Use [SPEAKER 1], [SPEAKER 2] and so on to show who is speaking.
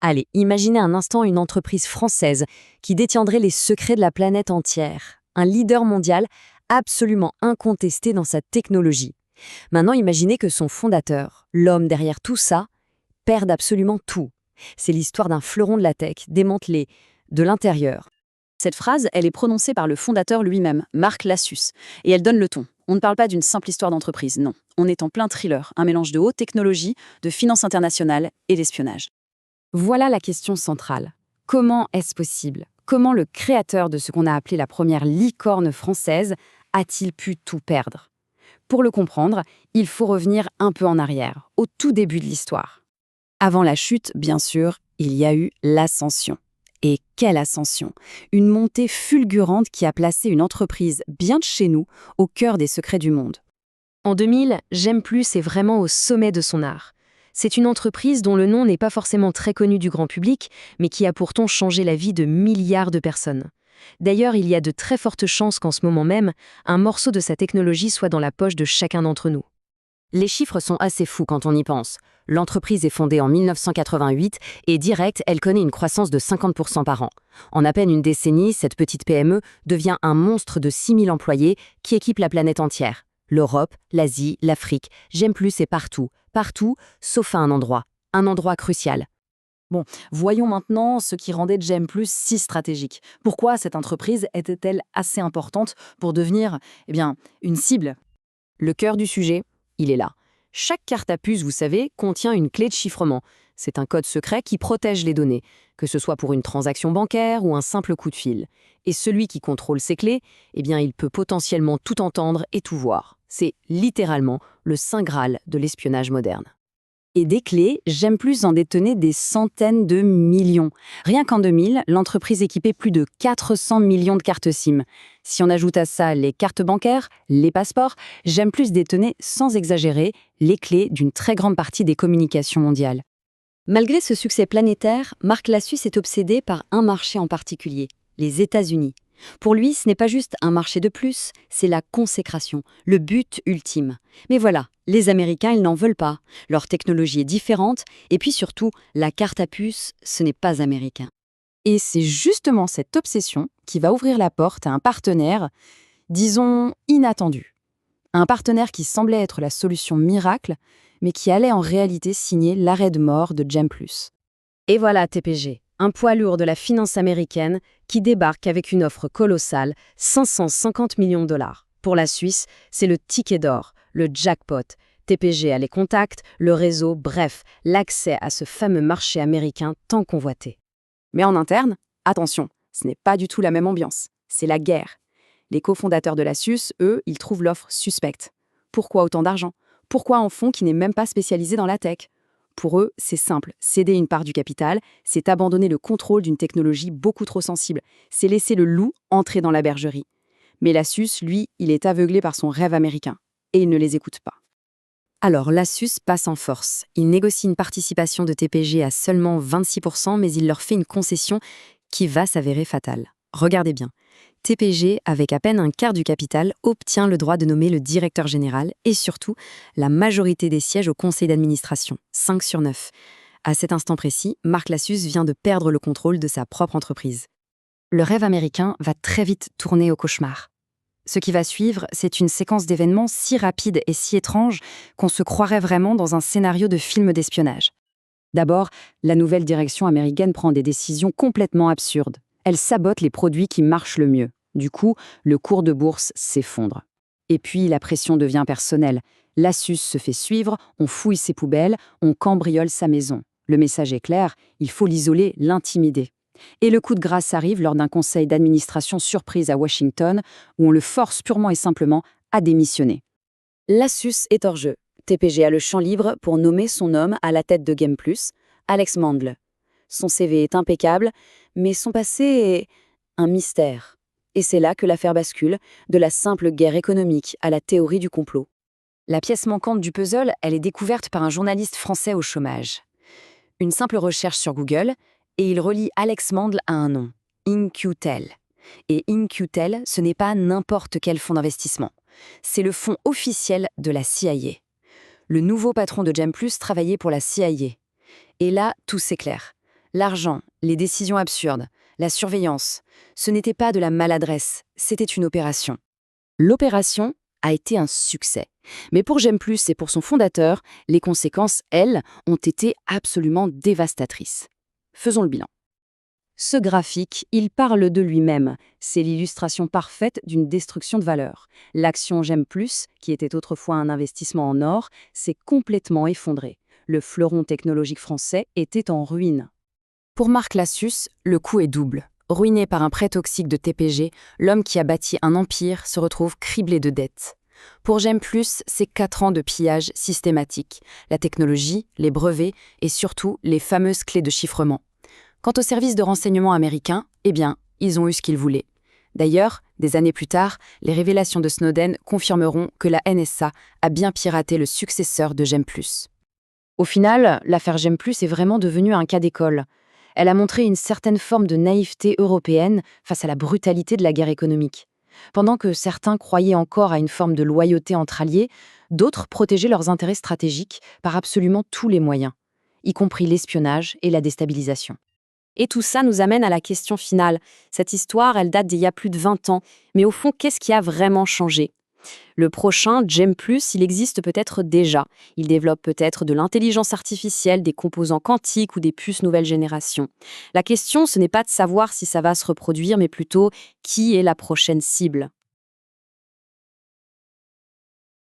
[SPEAKER 1] Allez, imaginez un instant une entreprise française qui détiendrait les secrets de la planète entière. Un leader mondial absolument incontesté dans sa technologie. Maintenant, imaginez que son fondateur, l'homme derrière tout ça, perde absolument tout. C'est l'histoire d'un fleuron de la tech, démantelé, de l'intérieur.
[SPEAKER 2] Cette phrase, elle est prononcée par le fondateur lui-même, Marc Lassus, et elle donne le ton. On ne parle pas d'une simple histoire d'entreprise, non. On est en plein thriller, un mélange de haute technologie, de finance internationale et d'espionnage.
[SPEAKER 1] Voilà la question centrale. Comment est-ce possible? Comment le créateur de ce qu'on a appelé la première licorne française a-t-il pu tout perdre? Pour le comprendre, il faut revenir un peu en arrière, au tout début de l'histoire. Avant la chute, bien sûr, il y a eu l'ascension. Et quelle ascension! Une montée fulgurante qui a placé une entreprise bien de chez nous au cœur des secrets du monde. En 2000, J'aime plus est vraiment au sommet de son art. C'est une entreprise dont le nom n'est pas forcément très connu du grand public, mais qui a pourtant changé la vie de milliards de personnes. D'ailleurs, il y a de très fortes chances qu'en ce moment même, un morceau de sa technologie soit dans la poche de chacun d'entre nous. Les chiffres sont assez fous quand on y pense. L'entreprise est fondée en 1988 et direct, elle connaît une croissance de 50% par an. En à peine une décennie, cette petite PME devient un monstre de 6000 employés qui équipe la planète entière. L'Europe, l'Asie, l'Afrique, J'aime plus est partout. Partout, sauf à un endroit crucial.
[SPEAKER 2] Bon, voyons maintenant ce qui rendait J'aime plus si stratégique. Pourquoi cette entreprise était-elle assez importante pour devenir, une cible?
[SPEAKER 1] Le cœur du sujet, il est là. Chaque carte à puce, vous savez, contient une clé de chiffrement. C'est un code secret qui protège les données, que ce soit pour une transaction bancaire ou un simple coup de fil. Et celui qui contrôle ces clés, il peut potentiellement tout entendre et tout voir. C'est littéralement le saint graal de l'espionnage moderne.
[SPEAKER 2] Et des clés, J'aime plus en détenait des centaines de millions. Rien qu'en 2000, l'entreprise équipait plus de 400 millions de cartes SIM. Si on ajoute à ça les cartes bancaires, les passeports, J'aime plus détenait, sans exagérer, les clés d'une très grande partie des communications mondiales.
[SPEAKER 1] Malgré ce succès planétaire, Marc Lassus est obsédé par un marché en particulier, les États-Unis. Pour lui, ce n'est pas juste un marché de plus, c'est la consécration, le but ultime. Mais voilà, les Américains, ils n'en veulent pas. Leur technologie est différente, et puis surtout, la carte à puce, ce n'est pas américain.
[SPEAKER 2] Et c'est justement cette obsession qui va ouvrir la porte à un partenaire, disons, inattendu. Un partenaire qui semblait être la solution miracle, mais qui allait en réalité signer l'arrêt de mort de J'aime plus.
[SPEAKER 1] Et voilà TPG, un poids lourd de la finance américaine qui débarque avec une offre colossale, 550 millions de dollars. Pour la Suisse, c'est le ticket d'or, le jackpot. TPG a les contacts, le réseau, bref, l'accès à ce fameux marché américain tant convoité.
[SPEAKER 2] Mais en interne, attention, ce n'est pas du tout la même ambiance. C'est la guerre. Les cofondateurs de la SUS, eux, ils trouvent l'offre suspecte. Pourquoi autant d'argent? Pourquoi un fonds qui n'est même pas spécialisé dans la tech? Pour eux, c'est simple, céder une part du capital, c'est abandonner le contrôle d'une technologie beaucoup trop sensible, c'est laisser le loup entrer dans la bergerie. Mais Lassus, lui, il est aveuglé par son rêve américain, et il ne les écoute pas.
[SPEAKER 1] Alors Lassus passe en force. Il négocie une participation de TPG à seulement 26%, mais il leur fait une concession qui va s'avérer fatale. Regardez bien. TPG, avec à peine un quart du capital, obtient le droit de nommer le directeur général et surtout la majorité des sièges au conseil d'administration, 5 sur 9. À cet instant précis, Marc Lassus vient de perdre le contrôle de sa propre entreprise. Le rêve américain va très vite tourner au cauchemar. Ce qui va suivre, c'est une séquence d'événements si rapide et si étrange qu'on se croirait vraiment dans un scénario de film d'espionnage. D'abord, la nouvelle direction américaine prend des décisions complètement absurdes. Elle sabote les produits qui marchent le mieux. Du coup, le cours de bourse s'effondre. Et puis, la pression devient personnelle. Lassus se fait suivre, on fouille ses poubelles, on cambriole sa maison. Le message est clair, il faut l'isoler, l'intimider. Et le coup de grâce arrive lors d'un conseil d'administration surprise à Washington, où on le force purement et simplement à démissionner. Lassus est hors jeu. TPG a le champ libre pour nommer son homme à la tête de J'aime plus, Alex Mandl. Son CV est impeccable, mais son passé est un mystère. Et c'est là que l'affaire bascule, de la simple guerre économique à la théorie du complot. La pièce manquante du puzzle, elle est découverte par un journaliste français au chômage. Une simple recherche sur Google, et il relie Alex Mandl à un nom, In-Q-Tel. Et In-Q-Tel, ce n'est pas n'importe quel fonds d'investissement. C'est le fonds officiel de la CIA. Le nouveau patron de J'aime plus travaillait pour la CIA. Et là, tout s'éclaire.
[SPEAKER 2] L'argent, les décisions absurdes, la surveillance, ce n'était pas de la maladresse, c'était une opération. L'opération a été un succès. Mais pour J'aime Plus et pour son fondateur, les conséquences, elles, ont été absolument dévastatrices. Faisons le bilan. Ce graphique, il parle de lui-même. C'est l'illustration parfaite d'une destruction de valeur. L'action J'aime Plus, qui était autrefois un investissement en or, s'est complètement effondrée. Le fleuron technologique français était en ruine. Pour Marc Lassus, le coup est double. Ruiné par un prêt toxique de TPG, l'homme qui a bâti un empire se retrouve criblé de dettes. Pour J'aime Plus, c'est 4 ans de pillage systématique. La technologie, les brevets et surtout les fameuses clés de chiffrement. Quant aux services de renseignement américains, eh bien, ils ont eu ce qu'ils voulaient. D'ailleurs, des années plus tard, les révélations de Snowden confirmeront que la NSA a bien piraté le successeur de J'aime Plus. Au final, l'affaire J'aime Plus est vraiment devenue un cas d'école. Elle a montré une certaine forme de naïveté européenne face à la brutalité de la guerre économique. Pendant que certains croyaient encore à une forme de loyauté entre alliés, d'autres protégeaient leurs intérêts stratégiques par absolument tous les moyens, y compris l'espionnage et la déstabilisation. Et tout ça nous amène à la question finale. Cette histoire, elle date d'il y a plus de 20 ans. Mais au fond, qu'est-ce qui a vraiment changé ? Le prochain, J'aime Plus, il existe peut-être déjà. Il développe peut-être de l'intelligence artificielle, des composants quantiques ou des puces nouvelle génération. La question, ce n'est pas de savoir si ça va se reproduire, mais plutôt qui est la prochaine cible.